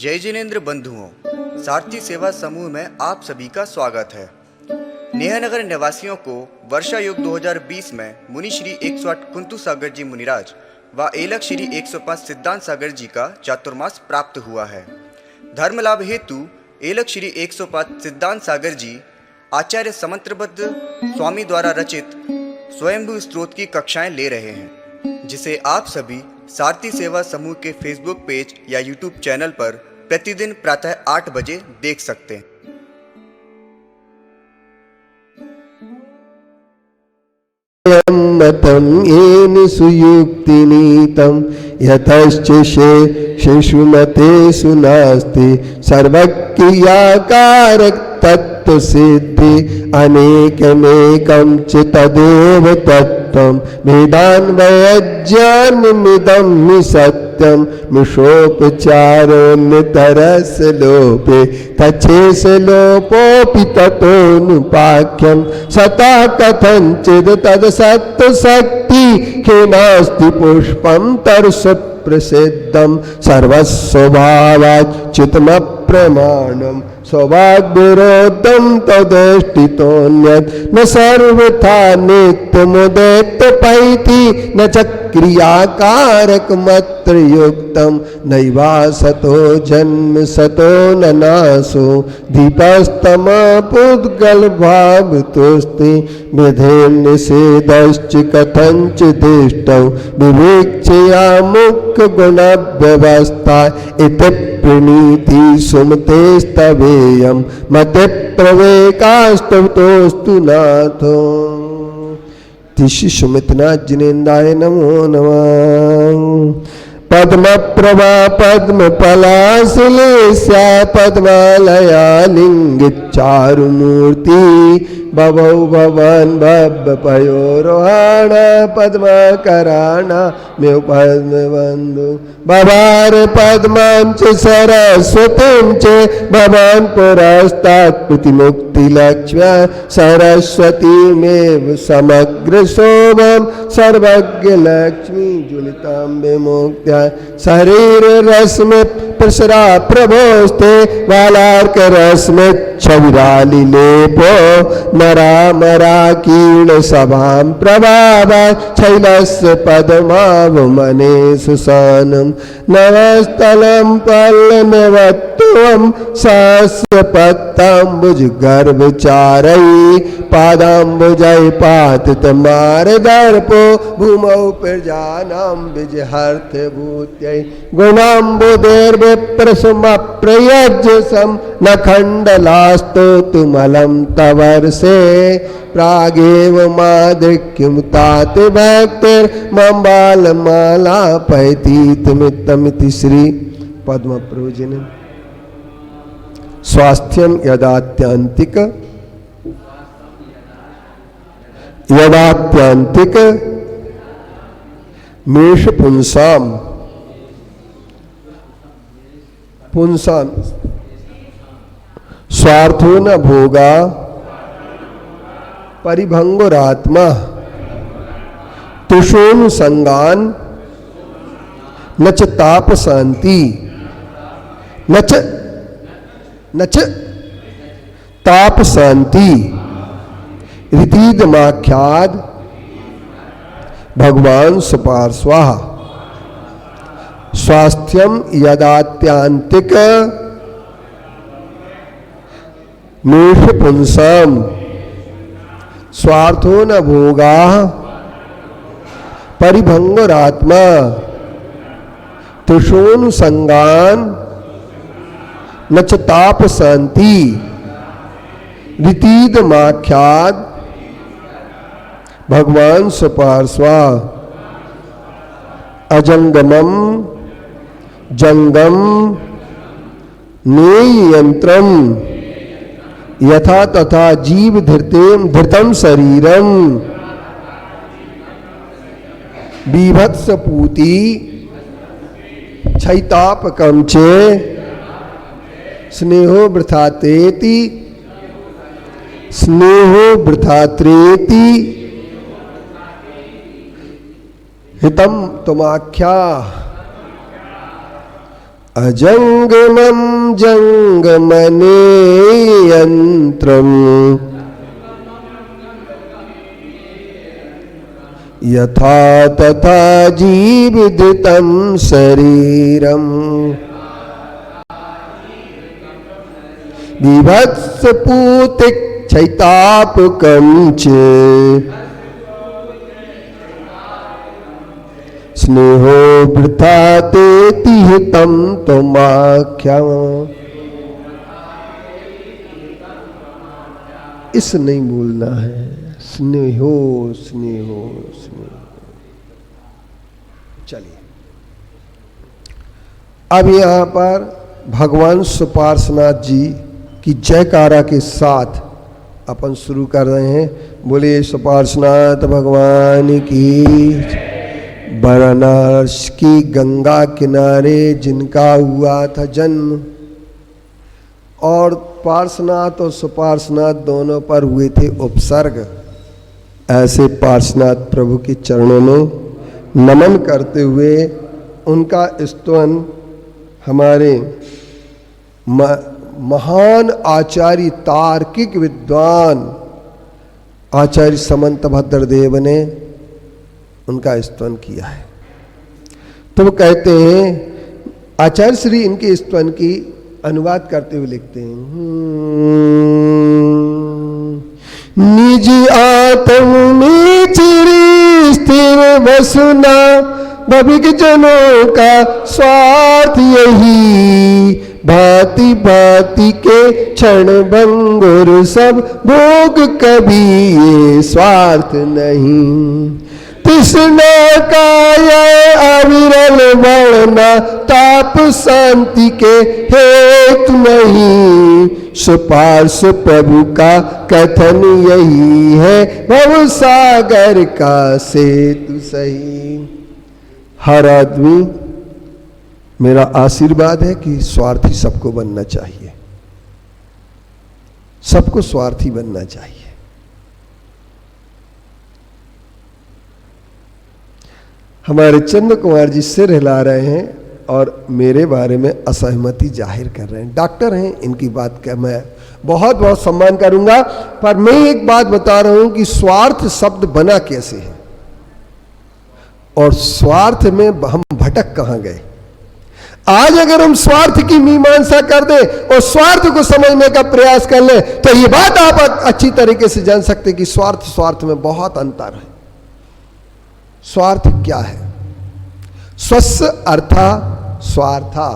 जय जिनेन्द्र बंधुओं, सारथी सेवा समूह में आप सभी का स्वागत है। नेहनगर निवासियों को वर्षा युग 2020 में मुनि श्री 108 कुंतु सागर जी मुनिराज व एलक श्री 105 सिद्धांत सागर जी का चातुर्मास प्राप्त हुआ है। धर्म लाभ हेतु एलक श्री 105 सिद्धांत सागर जी आचार्य समंत्रबद्ध स्वामी द्वारा रचित स्वयंभू स्त्रोत की कक्षाएं ले रहे हैं, जिसे आप सभी सारथी सेवा समूह के फेसबुक पेज या यूट्यूब चैनल पर प्रतिदिन प्रातः 8 बजे देख सकते हैं। मतम येन सुयुक्तिनीतम यतश्च शिशुमते सुनास्ति सर्वक्रियाकारक तत्व सिद्धि अनेकमेकं च तदेव तत्त्वं वेदान्वयज्ञानमिदं हि सत्यं मिषोपचारोन्नतरस लोपे तच्छेष लोपोऽपि ततोऽनुपाख्यं सता कथञ्चित् तदसत्त्वशक्ति नास्ति पुष्पं तरस प्रसिद्धं सर्वस्वभावात् चित्तमप्रमाणं स्वभावविरोधं तदेष्टितोऽन्यत् न सर्वथा नित्यमुदेत्यपैति न च क्रियाकारकमत्र युक्तं नैवासतो जन्म सतो न नाशो दीपस्तमपुद्गलभावतोऽस्ति विधिर्निषेधश्च कथञ्चिदिष्टौ विवेक्ष्या मुख्यगुणव्यवस्था इति प्रणीति सुमतेस्तवेयं मते प्रवेकास्तुतोस्तु नाथो। ऋषि सुमितनाथ जिनेन्द्राय नमो नमः। पद्म प्रभा पद्म पलाशलेस्या पद्मालया लिंग चारुमूर्ति बभौ भवन भव पयोरोहाण पद्मकराण मे पद्म बंधु बभार पद्मं च सरस्वतीं च भवान् पुरस्तात् प्रतिमुक्तिलक्ष्म्या सरस्वतीमेव समग्र शोभं सर्वज्ञ लक्ष्मी ज्वलितां विमुक्त्या शरीर रश्मि प्रसरा प्रभोस्ते वालार्क रश्मि छविराली लेपो नरामराकीर्ण सभां प्रभावा शैलस्य पद्मावमने सुसानं नवस्थलं पल्लवत्वं सहस्रपत्ताम्बुज गर्भचारयी पादाम्बुजै पातितमारदर्पो भूमौ प्रजानां विजहर्थभूत्यै गुणाम्बुदेर्विप्रसमप्रयज्यसं न खण्डलास्तोतुमलं तवर्षे प्रागेव मादृक्यं तात भक्तिर्मम्बालमालापैतीतमित्तमिति श्री पद्म प्रयोजन। स्वास्थ्यम यदात्यांतिक मेष पुंसाम स्वार्थो न भोगा परिभंगुरात्मा तुषोन संगान नच ताप शांति नच ताप शांति ऋतीदमाख्याद भगवान सुपार्श्वाहा। स्वास्थ्यम यदात्यांतिक मेष पुंसाम स्वार्थो न भोगा परिभंगुरात्मा तुषोन संगान नच ताप शांति ऋतीदमाख्याद भगवान सुपार्श्वा। अजंगमम जंगम नेय यंत्रम यथा तथा जीव धृतम शरीरम बीभत्सपूति क्षयतापकम चे स्नेहो वृथातेति हितम तुमाख्या अजंगमं जंगमनेयंत्रम् यथा तथा जीवधृतं शरीरम् बिभत्सपूतिक्षैतापकं च स्नेहो वृथा तेति हितं त्वमाख्यम्। इस नहीं बोलना है, स्नेहो स्नेहो स्नेहो। चलिए अब यहां पर भगवान सुपार्श्वनाथ जी की जयकारा के साथ अपन शुरू कर रहे हैं। बोलिए सुपार्श्वनाथ भगवान की। वाराणसी की गंगा किनारे जिनका हुआ था जन्म, और पार्श्वनाथ और सुपार्श्वनाथ दोनों पर हुए थे उपसर्ग, ऐसे पार्श्वनाथ प्रभु के चरणों में नमन करते हुए उनका स्तवन हमारे महान आचार्य तार्किक विद्वान आचार्य समंत भद्रदेव ने उनका स्तवन किया है। तो वो कहते हैं, आचार्य श्री इनके स्तवन की अनुवाद करते हुए लिखते हैं, निज आत्म में चिरी स्थिर वसुना भविक जनों का स्वार्थ यही, भांति भांति के क्षण भंगुर सब भोग कभी ये स्वार्थ नहीं। तृष्णा का ये अविरल बढ़ना ताप शांति के हेतु नहीं, सुपार्श्व प्रभु का कथन यही है, भव सागर का सेतु सही। हर आदमी, मेरा आशीर्वाद है कि स्वार्थी सबको बनना चाहिए, सबको स्वार्थी बनना चाहिए। हमारे चंद्र कुमार जी सिर हिला रहे हैं और मेरे बारे में असहमति जाहिर कर रहे हैं। डॉक्टर हैं, इनकी बात का मैं बहुत बहुत सम्मान करूंगा, पर मैं एक बात बता रहा हूं कि स्वार्थ शब्द बना कैसे है और स्वार्थ में हम भटक कहां गए। आज अगर हम स्वार्थ की मीमांसा कर दें और स्वार्थ को समझने का प्रयास कर लें तो ये बात आप अच्छी तरीके से जान सकते हैं कि स्वार्थ में बहुत अंतर है। स्वार्थ क्या है? स्वस्य अर्था स्वार्था,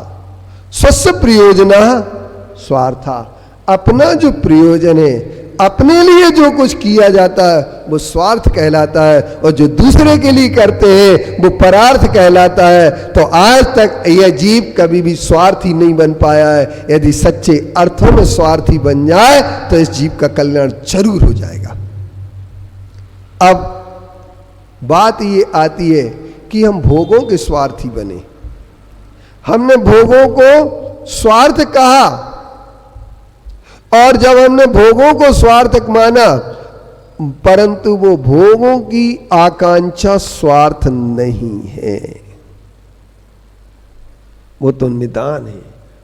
स्वस्य प्रयोजना स्वार्था। अपना जो प्रयोजन है, अपने लिए जो कुछ किया जाता है वो स्वार्थ कहलाता है, और जो दूसरे के लिए करते हैं वो परार्थ कहलाता है। तो आज तक यह जीव कभी भी स्वार्थी नहीं बन पाया है। यदि सच्चे अर्थों में स्वार्थी बन जाए तो इस जीव का कल्याण जरूर हो जाएगा। अब बात ये आती है कि हम भोगों के स्वार्थी बने। हमने भोगों को स्वार्थ कहा, और जब हमने भोगों को स्वार्थक माना, परंतु वो भोगों की आकांक्षा स्वार्थ नहीं है, वो तो निदान है।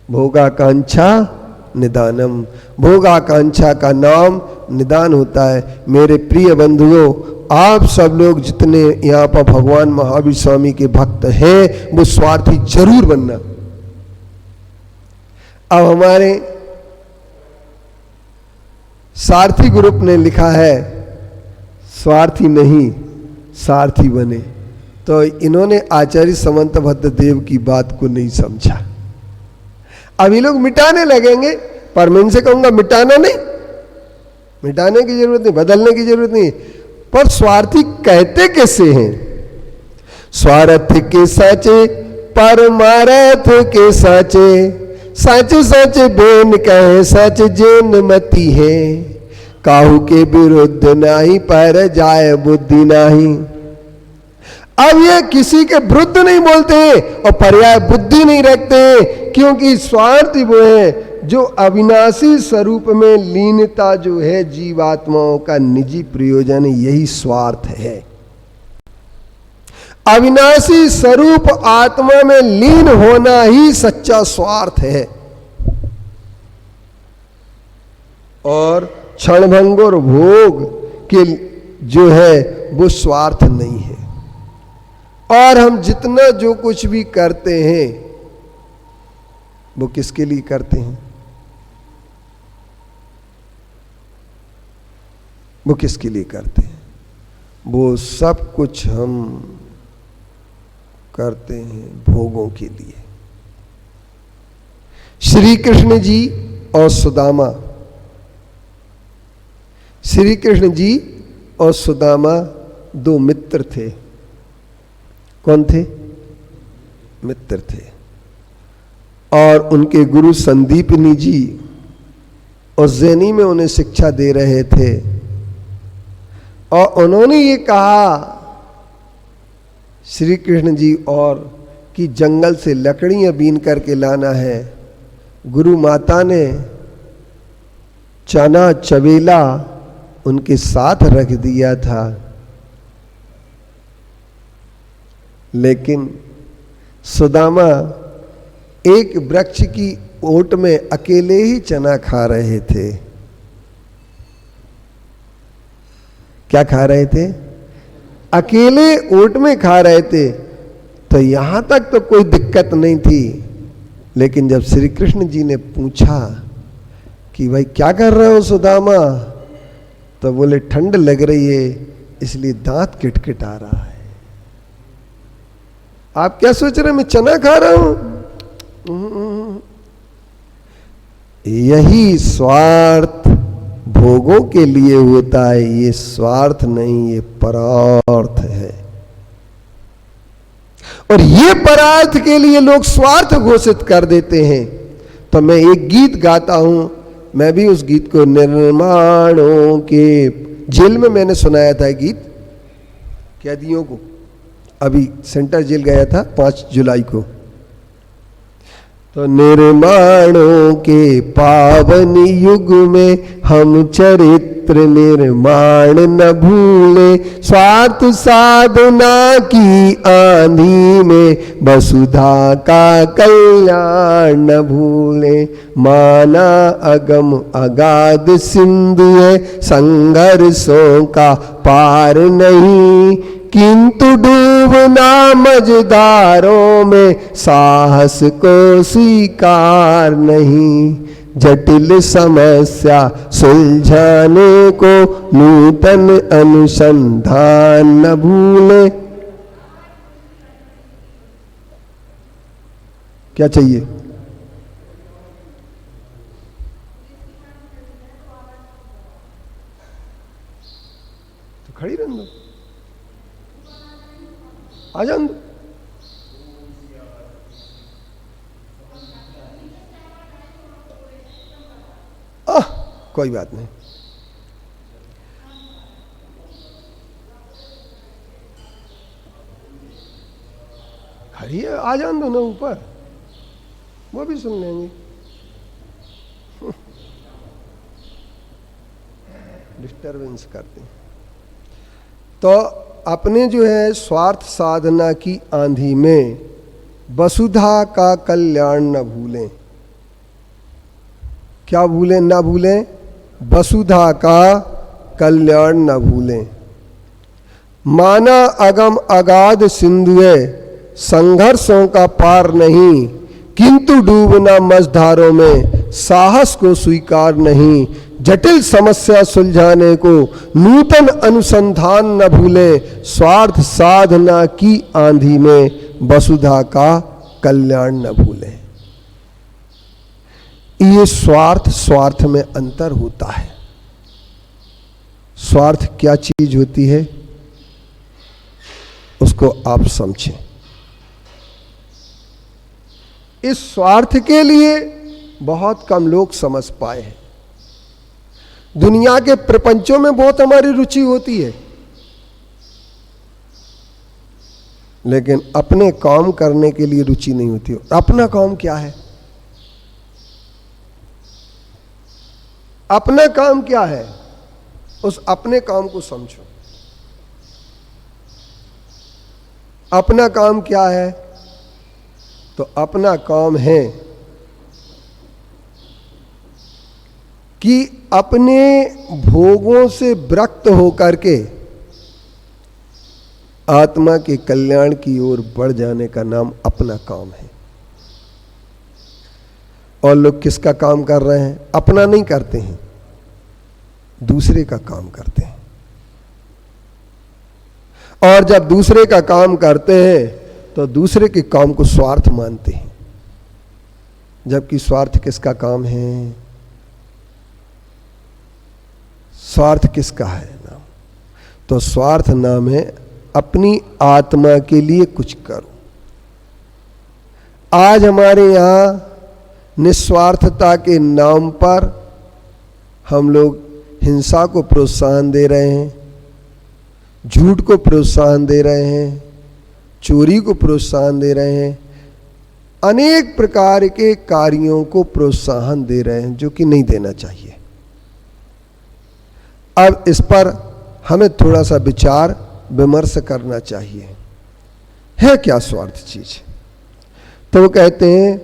भोगाकांक्षा निदानम, भोगाकांक्षा का नाम निदान होता है। मेरे प्रिय बंधुओं, आप सब लोग जितने यहाँ पर भगवान महावीर स्वामी के भक्त हैं वो स्वार्थी जरूर बनना। अब हमारे सारथी ग्रुप ने लिखा है स्वार्थी नहीं सारथी बने, तो इन्होंने आचार्य समंत भद्रदेव की बात को नहीं समझा। अब ये लोग मिटाने लगेंगे, पर मैं इनसे कहूंगा मिटाना नहीं, मिटाने की जरूरत नहीं, बदलने की जरूरत नहीं। पर स्वार्थी कहते कैसे हैं? स्वार्थ के साचे परमार्थ के साचे, साचे साचे बेन कहे सच जेन मती है, काहू के विरुद्ध नाही पर जाए बुद्धि नाही। अब ये किसी के विरुद्ध नहीं बोलते और पर्याय बुद्धि नहीं रखते, क्योंकि स्वार्थी वो है जो अविनाशी स्वरूप में लीनता जो है जीवात्माओं का निजी प्रयोजन, यही स्वार्थ है। अविनाशी स्वरूप आत्मा में लीन होना ही सच्चा स्वार्थ है, और क्षणभंगुर भोग के जो है वो स्वार्थ नहीं है। और हम जितना जो कुछ भी करते हैं वो किसके लिए करते हैं? वो किसके लिए करते हैं? वो सब कुछ हम करते हैं भोगों के लिए। श्री कृष्ण जी और सुदामा, श्री कृष्ण जी और सुदामा दो मित्र थे। कौन थे? मित्र थे। और उनके गुरु संदीपनी जी उज्जैनी में उन्हें शिक्षा दे रहे थे, और उन्होंने ये कहा श्री कृष्ण जी और कि जंगल से लकड़ियां बीन करके लाना है। गुरु माता ने चना चवेला उनके साथ रख दिया था, लेकिन सुदामा एक वृक्ष की ओट में अकेले ही चना खा रहे थे। क्या खा रहे थे? अकेले ओट में खा रहे थे। तो यहां तक तो कोई दिक्कत नहीं थी, लेकिन जब श्री कृष्ण जी ने पूछा कि भाई क्या कर रहे हो सुदामा, तो बोले ठंड लग रही है इसलिए दांत किटकिटा रहा है। आप क्या सोच रहे हैं मैं चना खा रहा हूं? यही स्वार्थ भोगों के लिए होता है, ये स्वार्थ नहीं, ये परार्थ है। और ये परार्थ के लिए लोग स्वार्थ घोषित कर देते हैं। तो मैं एक गीत गाता हूं, मैं भी उस गीत को निर्माणों के जेल में मैंने सुनाया था गीत कैदियों को। अभी सेंट्रल जेल गया था 5 जुलाई को। तो निर्माणों के पावन युग में हम चरित्र निर्माण न भूले, स्वार्थ साधना की आंधी में वसुधा का कल्याण न भूले। माना अगम अगाध सिंधु है, संघर्षों का पार नहीं, किंतु डूबना मझधारों में साहस को स्वीकार नहीं। जटिल समस्या सुलझाने को नूतन अनुसंधान न भूले। क्या चाहिए? तो खड़ी रहने दो, आ जान दो। कोई बात नहीं। खड़ी है, आ जान दो ना ऊपर, वो भी सुन लेंगे। डिस्टर्बेंस करते हैं। तो अपने जो है स्वार्थ साधना की आंधी में वसुधा का कल्याण न भूलें। क्या भूलें? ना भूलें, वसुधा का कल्याण न भूलें। माना अगम अगाध सिंधुए, संघर्षों का पार नहीं, किंतु डूबना मझधारों में साहस को स्वीकार नहीं। जटिल समस्या सुलझाने को नूतन अनुसंधान न भूले, स्वार्थ साधना की आंधी में वसुधा का कल्याण न भूले। ये स्वार्थ में अंतर होता है। स्वार्थ क्या चीज होती है उसको आप समझें। इस स्वार्थ के लिए बहुत कम लोग समझ पाए हैं। दुनिया के प्रपंचों में बहुत हमारी रुचि होती है, लेकिन अपने काम करने के लिए रुचि नहीं होती। अपना काम क्या है? अपना काम क्या है? उस अपने काम को समझो। अपना काम क्या है? तो अपना काम है कि अपने भोगों से विरक्त होकर के आत्मा के कल्याण की ओर बढ़ जाने का नाम अपना काम है। और लोग किसका काम कर रहे हैं? अपना नहीं करते हैं, दूसरे का काम करते हैं। और जब दूसरे का काम करते हैं तो दूसरे के काम को स्वार्थ मानते हैं, जबकि स्वार्थ किसका काम है? स्वार्थ किसका है नाम? तो स्वार्थ नाम है अपनी आत्मा के लिए कुछ करो। आज हमारे यहां निस्वार्थता के नाम पर हम लोग हिंसा को प्रोत्साहन दे रहे हैं, झूठ को प्रोत्साहन दे रहे हैं, चोरी को प्रोत्साहन दे रहे हैं, अनेक प्रकार के कार्यों को प्रोत्साहन दे रहे हैं जो कि नहीं देना चाहिए। अब इस पर हमें थोड़ा सा विचार विमर्श करना चाहिए, है क्या स्वार्थ चीज? तो वो कहते हैं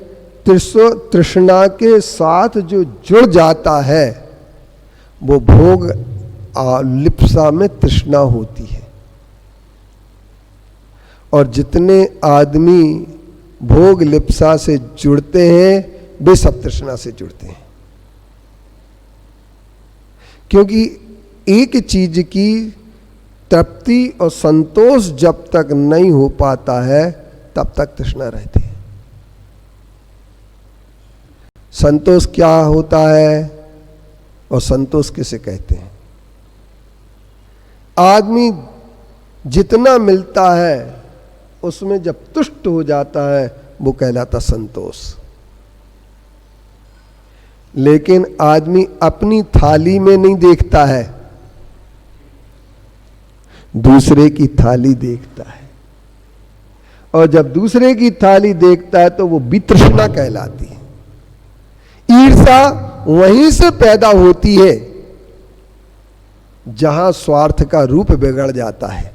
तृष्णा के साथ जो जुड़ जाता है वो भोग लिप्सा में तृष्णा होती है। और जितने आदमी भोग लिप्सा से जुड़ते हैं वे सब तृष्णा से जुड़ते हैं, क्योंकि एक चीज की तृप्ति और संतोष जब तक नहीं हो पाता है तब तक तृष्णा रहती है। संतोष क्या होता है और संतोष किसे कहते हैं? आदमी जितना मिलता है उसमें जब तुष्ट हो जाता है वो कहलाता संतोष। लेकिन आदमी अपनी थाली में नहीं देखता है, दूसरे की थाली देखता है। और जब दूसरे की थाली देखता है तो वो वितृष्णा कहलाती है। ईर्ष्या वहीं से पैदा होती है जहां स्वार्थ का रूप बिगड़ जाता है।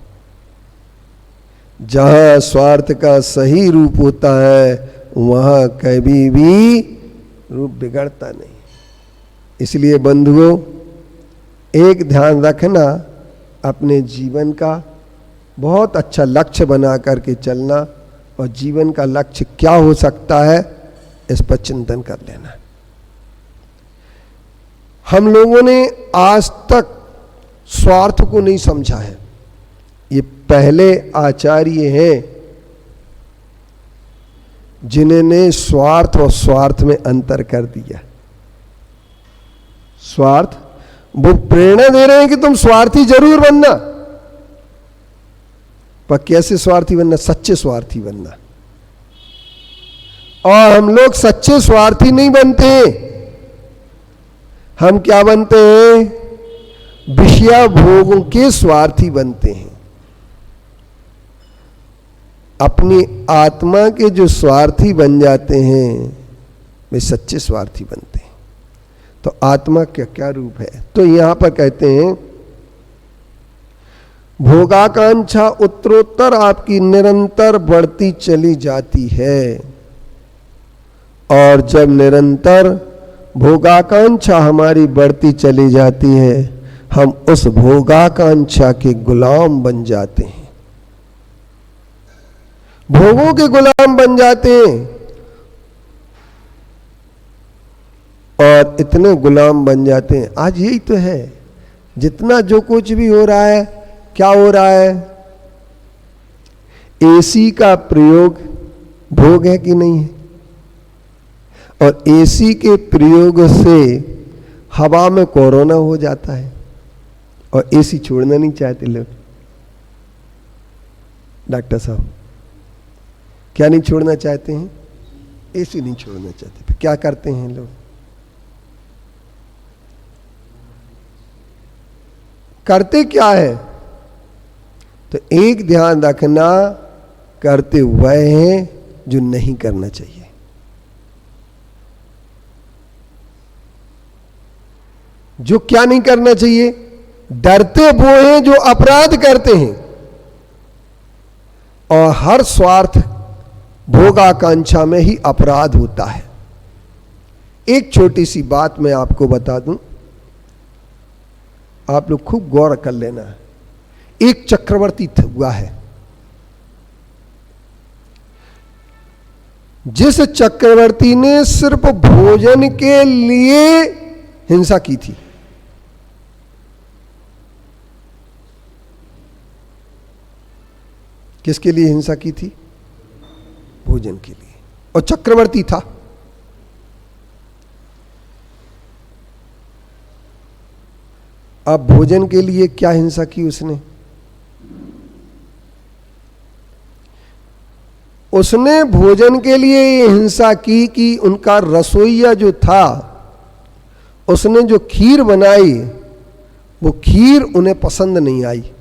जहां स्वार्थ का सही रूप होता है वहां कभी भी रूप बिगड़ता नहीं। इसलिए बंधुओं, एक ध्यान रखना, अपने जीवन का बहुत अच्छा लक्ष्य बना करके चलना, और जीवन का लक्ष्य क्या हो सकता है इस पर चिंतन कर लेना। हम लोगों ने आज तक स्वार्थ को नहीं समझा है। ये पहले आचार्य हैं जिन्होंने स्वार्थ और स्वार्थ में अंतर कर दिया। स्वार्थ, वो प्रेरणा दे रहे हैं कि तुम स्वार्थी जरूर बनना, पर कैसे स्वार्थी बनना? सच्चे स्वार्थी बनना। और हम लोग सच्चे स्वार्थी नहीं बनते। हम क्या बनते हैं? विषया भोगों के स्वार्थी बनते हैं। अपनी आत्मा के जो स्वार्थी बन जाते हैं वे सच्चे स्वार्थी बनते हैं। तो आत्मा का क्या रूप है? तो यहां पर कहते हैं भोगाकांक्षा उत्तरोत्तर आपकी निरंतर बढ़ती चली जाती है। और जब निरंतर भोगाकांक्षा हमारी बढ़ती चली जाती है, हम उस भोगाकांक्षा के गुलाम बन जाते हैं, भोगों के गुलाम बन जाते हैं। और इतने गुलाम बन जाते हैं। आज यही तो है, जितना जो कुछ भी हो रहा है, क्या हो रहा है? एसी का प्रयोग भोग है कि नहीं है? और एसी के प्रयोग से हवा में कोरोना हो जाता है और एसी छोड़ना नहीं चाहते लोग। डॉक्टर साहब क्या नहीं छोड़ना चाहते हैं? एसी नहीं छोड़ना चाहते। फिर क्या करते हैं लोग? करते क्या है? तो एक ध्यान रखना, करते वह हैं जो नहीं करना चाहिए। जो क्या नहीं करना चाहिए? डरते वो हैं जो अपराध करते हैं, और हर स्वार्थ भोगाकांक्षा में ही अपराध होता है। एक छोटी सी बात मैं आपको बता दूं, आप लोग खूब गौर कर लेना। एक चक्रवर्ती हुआ है, जिस चक्रवर्ती ने सिर्फ भोजन के लिए हिंसा की थी। किसके लिए हिंसा की थी? भोजन के लिए। और चक्रवर्ती था। अब भोजन के लिए क्या हिंसा की उसने? उसने भोजन के लिए ये हिंसा की कि उनका रसोइया जो था, उसने जो खीर बनाई, वो खीर उन्हें पसंद नहीं आई।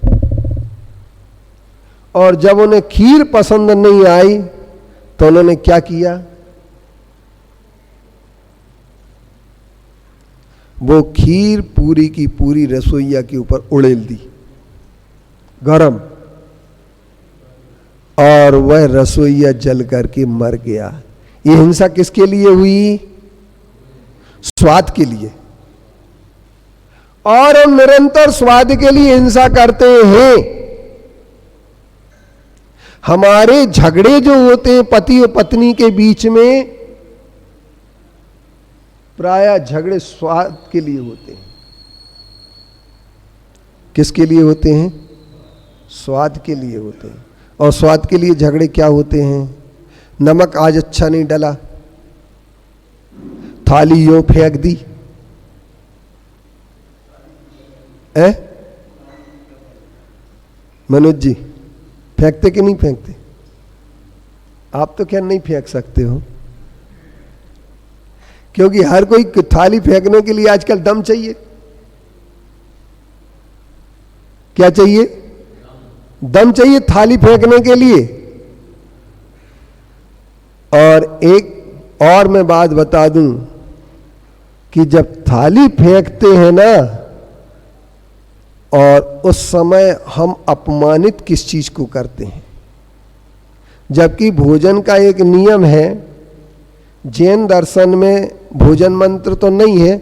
और जब उन्हें खीर पसंद नहीं आई तो उन्होंने क्या किया? वो खीर पूरी की पूरी रसोइया के ऊपर उड़ेल दी, गरम, और वह रसोइया जल करके मर गया। ये हिंसा किसके लिए हुई? स्वाद के लिए। और हम निरंतर स्वाद के लिए हिंसा करते हैं। हमारे झगड़े जो होते हैं पति और पत्नी के बीच में, प्रायः झगड़े स्वाद के लिए होते हैं। किसके लिए होते हैं? स्वाद के लिए होते हैं। और स्वाद के लिए झगड़े क्या होते हैं? नमक आज अच्छा नहीं डला, थाली यूं फेंक दी, मनोज जी फेंकते कि नहीं फेंकते? आप तो क्या नहीं फेंक सकते हो, क्योंकि हर कोई थाली फेंकने के लिए आजकल दम चाहिए। क्या चाहिए? दम चाहिए थाली फेंकने के लिए। और एक और मैं बात बता दूं कि जब थाली फेंकते हैं ना, और उस समय हम अपमानित किस चीज को करते हैं? जबकि भोजन का एक नियम है। जैन दर्शन में भोजन मंत्र तो नहीं है,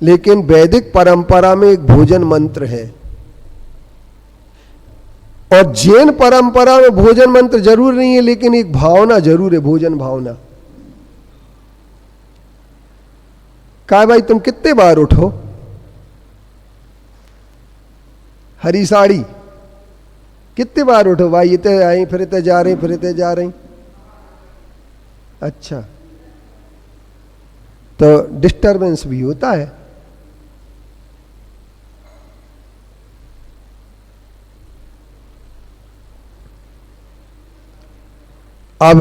लेकिन वैदिक परंपरा में एक भोजन मंत्र है। और जैन परंपरा में भोजन मंत्र जरूर नहीं है, लेकिन एक भावना जरूर है, भोजन भावना। कहा भाई तुम कितने बार उठो? हरी साड़ी कितने बार उठो भाई? इतने आई फिर इतने जा रही, फिर इतने जा रही। अच्छा, तो डिस्टरबेंस भी होता है। अब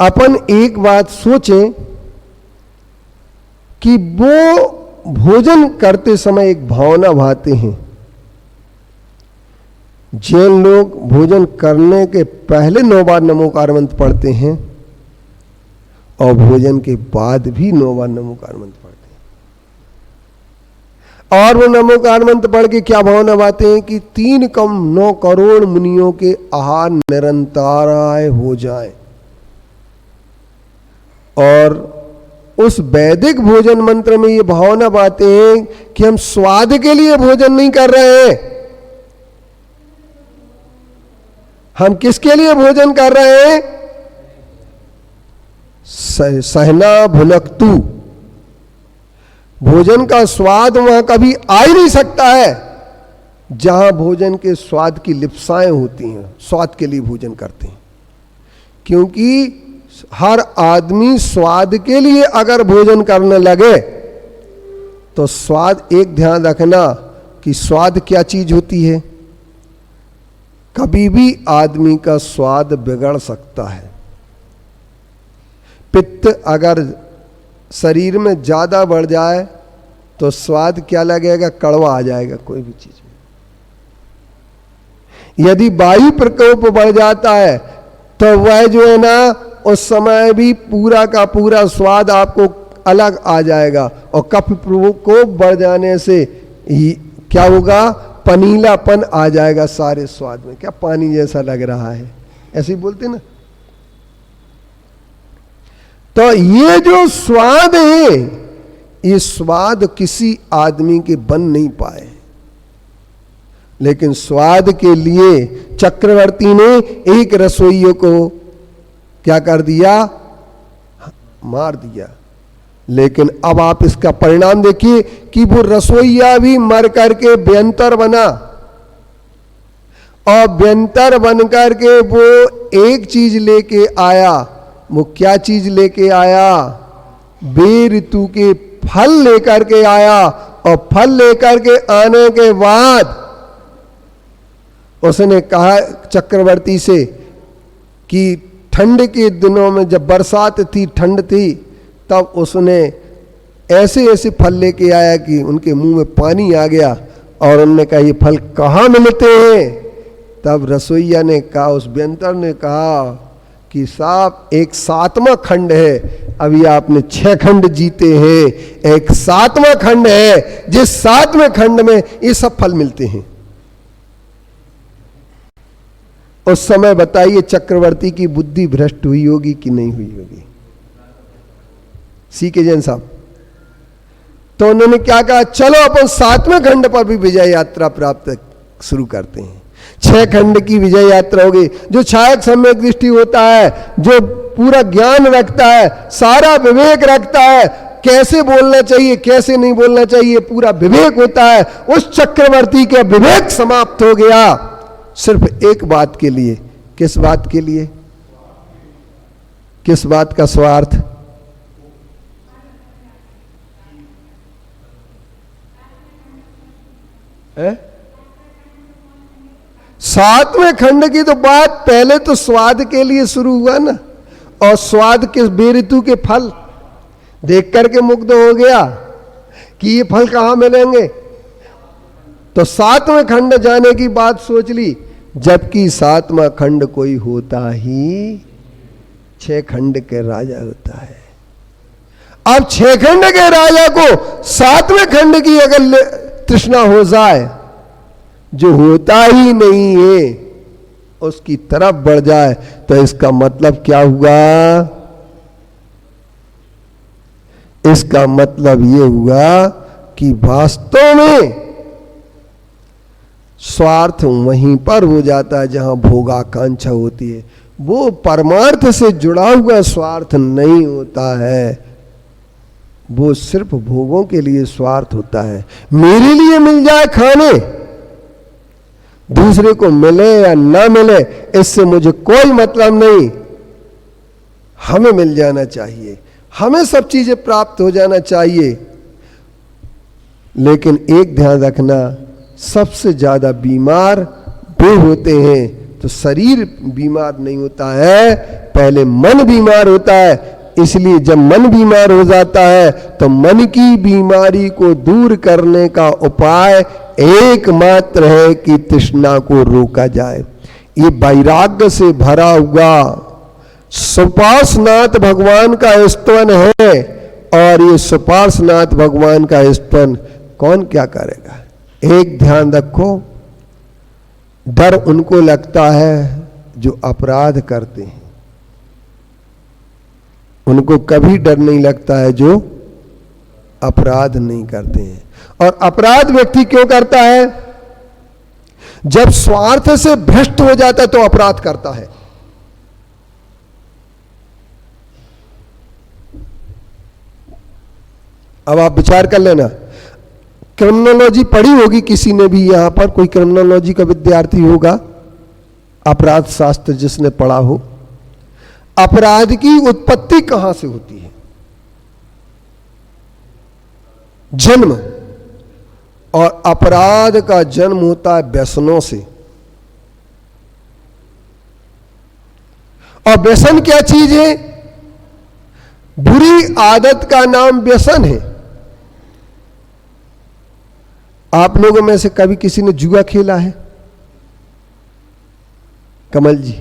अपन एक बात सोचें कि वो भोजन करते समय एक भावना भाते हैं। जैन लोग भोजन करने के पहले 9 बार नमोकार मंत्र पढ़ते हैं, और भोजन के बाद भी 9 बार नमोकार मंत्र पढ़ते हैं। और वो नमोकार मंत्र पढ़ के क्या भावना बातें हैं कि 3 कम 9 करोड़ मुनियों के आहार निरंतराय हो जाए। और उस वैदिक भोजन मंत्र में ये भावना बातें हैं कि हम स्वाद के लिए भोजन नहीं कर रहे हैं। हम किसके लिए भोजन कर रहे हैं? सहना भुनकतु। भोजन का स्वाद वहां कभी आ ही नहीं सकता है जहां भोजन के स्वाद की लिप्साएं होती हैं। स्वाद के लिए भोजन करते हैं, क्योंकि हर आदमी स्वाद के लिए अगर भोजन करने लगे तो स्वाद, एक ध्यान रखना कि स्वाद क्या चीज होती है। कभी भी आदमी का स्वाद बिगड़ सकता है। पित्त अगर शरीर में ज्यादा बढ़ जाए तो स्वाद क्या लगेगा? कड़वा आ जाएगा कोई भी चीज में। यदि वायु प्रकोप बढ़ जाता है तो वह जो है ना, उस समय भी पूरा का पूरा स्वाद आपको अलग आ जाएगा। और कफ प्रकोप बढ़ जाने से क्या होगा? पनीलापन आ जाएगा सारे स्वाद में, क्या पानी जैसा लग रहा है, ऐसे ही बोलते ना। तो ये जो स्वाद है, ये स्वाद किसी आदमी के बन नहीं पाए, लेकिन स्वाद के लिए चक्रवर्ती ने एक रसोइये को क्या कर दिया, मार दिया। लेकिन अब आप इसका परिणाम देखिए कि वो रसोइया भी मर करके बेअंतर बना, और बेअंतर बन करके वो एक चीज लेके आया। वो क्या चीज लेके आया, बेऋतु के फल लेकर के आया, और फल लेकर के आने के बाद उसने कहा चक्रवर्ती से कि ठंड के दिनों में जब बरसात थी, ठंड थी, तब उसने ऐसे ऐसे फल लेके आया कि उनके मुंह में पानी आ गया, और उन्होंने कहा ये फल कहाँ मिलते हैं। तब रसोइया ने कहा, उस व्यंतर ने कहा कि साहब एक 7वां खंड है, अभी आपने 6 खंड जीते हैं, एक 7वां खंड है, जिस 7वें खंड में ये सब फल मिलते हैं। उस समय बताइए चक्रवर्ती की बुद्धि भ्रष्ट हुई होगी कि नहीं हुई होगी। सी के जैन साहब, तो उन्होंने क्या कहा, चलो अपन 7वें खंड पर भी विजय यात्रा प्राप्त शुरू करते हैं। 6 खंड की विजय यात्रा होगी। जो छायक सम्यक दृष्टि होता है, जो पूरा ज्ञान रखता है, सारा विवेक रखता है, कैसे बोलना चाहिए कैसे नहीं बोलना चाहिए, पूरा विवेक होता है, उस चक्रवर्ती का विवेक समाप्त हो गया सिर्फ एक बात के लिए। किस बात के लिए, किस बात का स्वार्थ, है? 7वें खंड की तो बात पहले तो स्वाद के लिए शुरू हुआ ना, और स्वाद के बेऋतु के फल देख करके मुग्ध हो गया कि ये फल कहां मिलेंगे। तो 7वें खंड जाने की बात सोच ली, जबकि 7वां खंड कोई होता ही 6 खंड के राजा होता है। अब 6 खंड के राजा को 7वें खंड की अगर तृष्णा हो जाए, जो होता ही नहीं है, उसकी तरफ बढ़ जाए, तो इसका मतलब क्या हुआ, इसका मतलब यह हुआ कि वास्तव में स्वार्थ वहीं पर हो जाता है जहां भोगाकांक्षा होती है। वो परमार्थ से जुड़ा हुआ स्वार्थ नहीं होता है, वो सिर्फ भोगों के लिए स्वार्थ होता है। मेरे लिए मिल जाए खाने, दूसरे को मिले या ना मिले, इससे मुझे कोई मतलब नहीं, हमें मिल जाना चाहिए, हमें सब चीजें प्राप्त हो जाना चाहिए। लेकिन एक ध्यान रखना, सबसे ज्यादा बीमार वो होते हैं, तो शरीर बीमार नहीं होता है, पहले मन बीमार होता है। इसलिए जब मन बीमार हो जाता है, तो मन की बीमारी को दूर करने का उपाय एकमात्र है कि तृष्णा को रोका जाए। ये वैराग्य से भरा हुआ सुपार्श्वनाथ भगवान का स्तवन है, और ये सुपार्श्वनाथ भगवान का स्तवन कौन क्या करेगा। एक ध्यान रखो, डर उनको लगता है जो अपराध करते हैं, उनको कभी डर नहीं लगता है जो अपराध नहीं करते हैं। और अपराध व्यक्ति क्यों करता है, जब स्वार्थ से भ्रष्ट हो जाता है तो अपराध करता है। अब आप विचार कर लेना, क्रिमिनोलॉजी पढ़ी होगी किसी ने भी, यहां पर कोई क्रिमिनोलॉजी का विद्यार्थी होगा, अपराध शास्त्र जिसने पढ़ा हो। अपराध की उत्पत्ति कहां से होती है, जन्म, और अपराध का जन्म होता है व्यसनों से। और व्यसन क्या चीज है, बुरी आदत का नाम व्यसन है। आप लोगों में से कभी किसी ने जुआ खेला है? कमल जी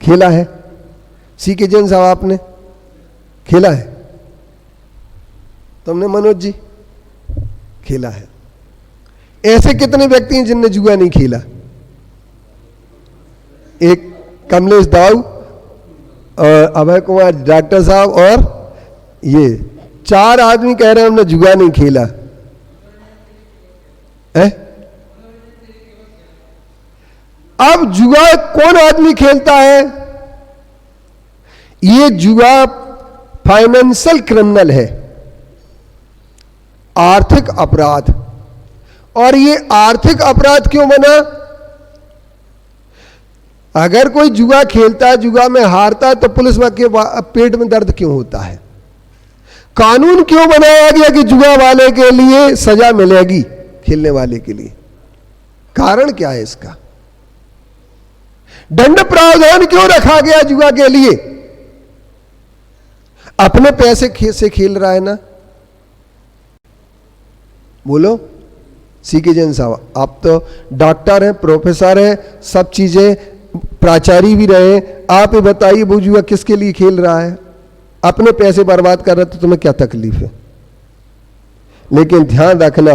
खेला है? सी के जैन साहब आपने खेला है? तुमने मनोज जी खेला है? ऐसे कितने व्यक्ति हैं जिनने जुआ नहीं खेला? एक कमलेश दाऊ और अभय कुमार डॉक्टर साहब और ये 4 आदमी कह रहे हैं हमने जुआ नहीं खेला है? अब जुआ कौन आदमी खेलता है? ये जुआ फाइनेंशियल क्रिमिनल है, आर्थिक अपराध। और ये आर्थिक अपराध क्यों बना? अगर कोई जुआ खेलता है, जुआ में हारता है, तो पुलिस के पेट में दर्द क्यों होता है? कानून क्यों बनाया गया कि जुआ वाले के लिए सजा मिलेगी, खेलने वाले के लिए? कारण क्या है इसका? दंड प्रावधान क्यों रखा गया जुआ के लिए? अपने पैसे से खेल रहा है ना। बोलो सीके जैन साहब, आप तो डॉक्टर हैं, प्रोफेसर हैं, सब चीजें, प्राचार्य भी रहे, आप ही बताइए वो जुआ किसके लिए खेल रहा है? अपने पैसे बर्बाद कर रहा है तो तुम्हें क्या तकलीफ है? लेकिन ध्यान रखना,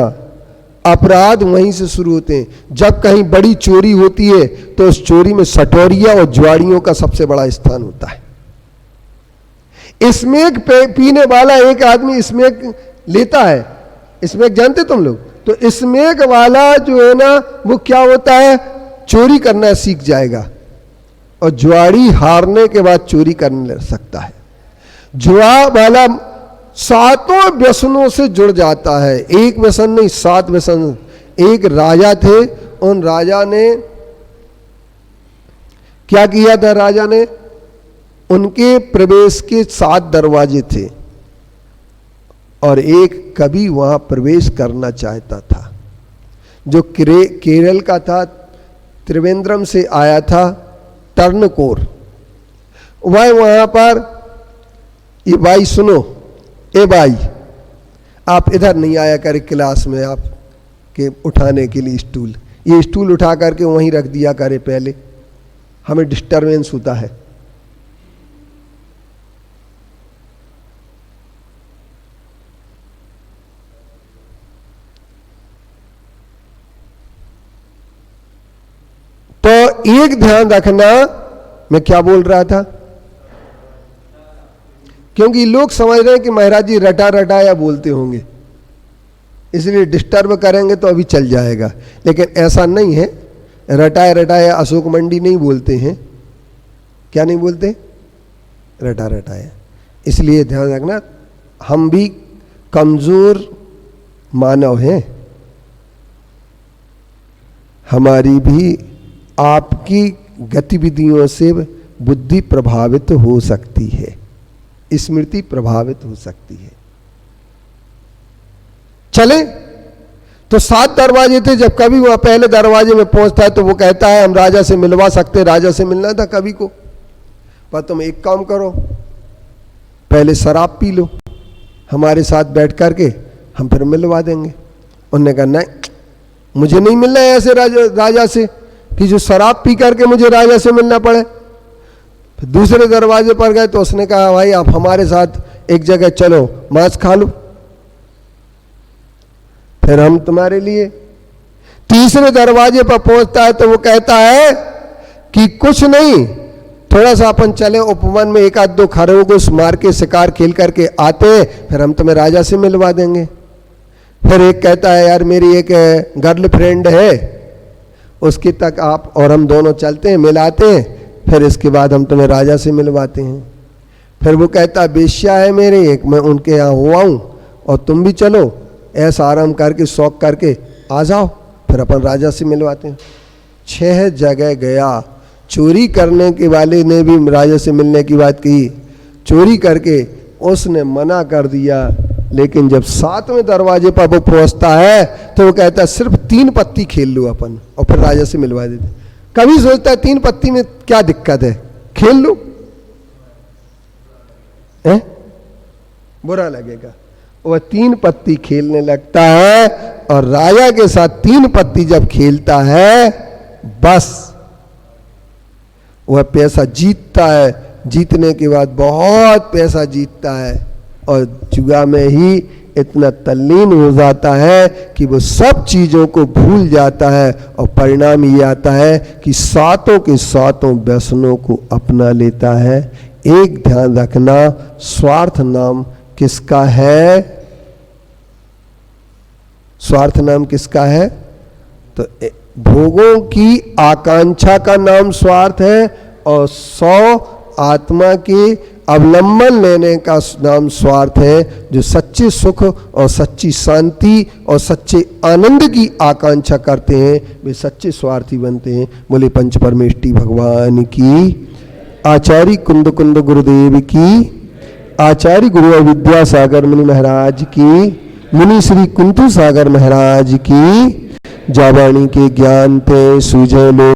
अपराध वहीं से शुरू होते हैं। जब कहीं बड़ी चोरी होती है तो उस चोरी में सटोरिया और जुआड़ियों का सबसे बड़ा स्थान होता है। स्मैक पीने वाला एक आदमी स्मैक लेता है, स्मैक जानते तुम लोग? तो स्मैक वाला जो है ना, वो क्या होता है, चोरी करना सीख जाएगा, और जुआड़ी हारने के बाद चोरी करने लग सकता है। जुआ वाला 7 व्यसनों से जुड़ जाता है, एक व्यसन नहीं, 7 व्यसन। एक राजा थे, उन राजा ने क्या किया था? राजा ने, उनके प्रवेश के 7 दरवाजे थे और एक कवि वहां प्रवेश करना चाहता था, जो केरल का था, त्रिवेंद्रम से आया था, टर्नकोर। वह वहां पर, ये भाई सुनो, ए भाई आप इधर नहीं आया करे क्लास में, आप के उठाने के लिए स्टूल, ये स्टूल उठा करके वहीं रख दिया करे, पहले हमें डिस्टरबेंस होता है। तो एक ध्यान रखना, मैं क्या बोल रहा था, क्योंकि लोग समझ रहे हैं कि महाराज जी रटा रटाया बोलते होंगे, इसलिए डिस्टर्ब करेंगे तो अभी चल जाएगा, लेकिन ऐसा नहीं है। रटाया रटाया अशोक मंडी नहीं बोलते हैं, क्या नहीं बोलते? रटा रटाया। इसलिए ध्यान रखना, हम भी कमजोर मानव हैं, हमारी भी आपकी गतिविधियों से बुद्धि प्रभावित हो सकती है, स्मृति प्रभावित हो सकती है। चले तो 7 दरवाजे थे। जब कभी वह पहले दरवाजे में पहुंचता है तो वो कहता है हम राजा से मिलवा सकते। राजा से मिलना था कवि को, पर तुम एक काम करो, पहले शराब पी लो, हमारे साथ बैठ करके हम फिर मिलवा देंगे। उन्होंने कहा नहीं, मुझे नहीं मिलना है ऐसे राजा से कि जो शराब पी करके मुझे राजा से मिलना पड़े। फिर दूसरे दरवाजे पर गए तो उसने कहा भाई आप हमारे साथ एक जगह चलो, मांस खा लो, फिर हम तुम्हारे लिए। तीसरे दरवाजे पर पहुंचता है तो वो कहता है कि कुछ नहीं, थोड़ा सा अपन चले उपवन में, 1-2 खरगोश मार के शिकार खेल करके आते हैं, फिर हम तुम्हें राजा से मिलवा देंगे। फिर एक कहता है यार मेरी एक गर्लफ्रेंड है, उसके तक आप और हम दोनों चलते हैं, मिलाते हैं, फिर इसके बाद हम तुम्हें राजा से मिलवाते हैं। फिर वो कहता बेश्या है मेरे एक, मैं उनके यहाँ हुआ हूँ और तुम भी चलो, ऐसा आराम करके शौक करके आ जाओ, फिर अपन राजा से मिलवाते हैं। 6 जगह गया, चोरी करने के वाले ने भी राजा से मिलने की बात की, चोरी करके उसने मना कर दिया। लेकिन जब 7वें दरवाजे पर वो पहुंचता है तो वो कहता है सिर्फ 3 पत्ती खेल लो अपन और फिर राजा से मिलवा देते। कभी सोचता है 3 पत्ती में क्या दिक्कत है, खेल लो, है? बुरा लगेगा। वह 3 पत्ती खेलने लगता है और राजा के साथ 3 पत्ती जब खेलता है, बस वह पैसा जीतता है। जीतने के बाद बहुत पैसा जीतता है और जुआ में ही इतना तल्लीन हो जाता है कि वो सब चीज़ों को भूल जाता है और परिणाम ये आता है कि सातों के सातों व्यसनों को अपना लेता है। एक ध्यान रखना, स्वार्थ नाम किसका है? स्वार्थ नाम किसका है? तो भोगों की आकांक्षा का नाम स्वार्थ है और 100 आत्मा के अवलंबन लेने का नाम स्वार्थ है। जो सच्चे सुख और सच्ची शांति और सच्चे आनंद की आकांक्षा करते हैं वे सच्चे स्वार्थी बनते हैं। बोले पंच परमेष्टि भगवान की, आचार्य कुंद कुंद गुरुदेव की, आचार्य गुरु विद्यासागर मुनि महाराज की, मुनि श्री कुंतु सागर महाराज की। जावाणी के ज्ञान पे सूझे लो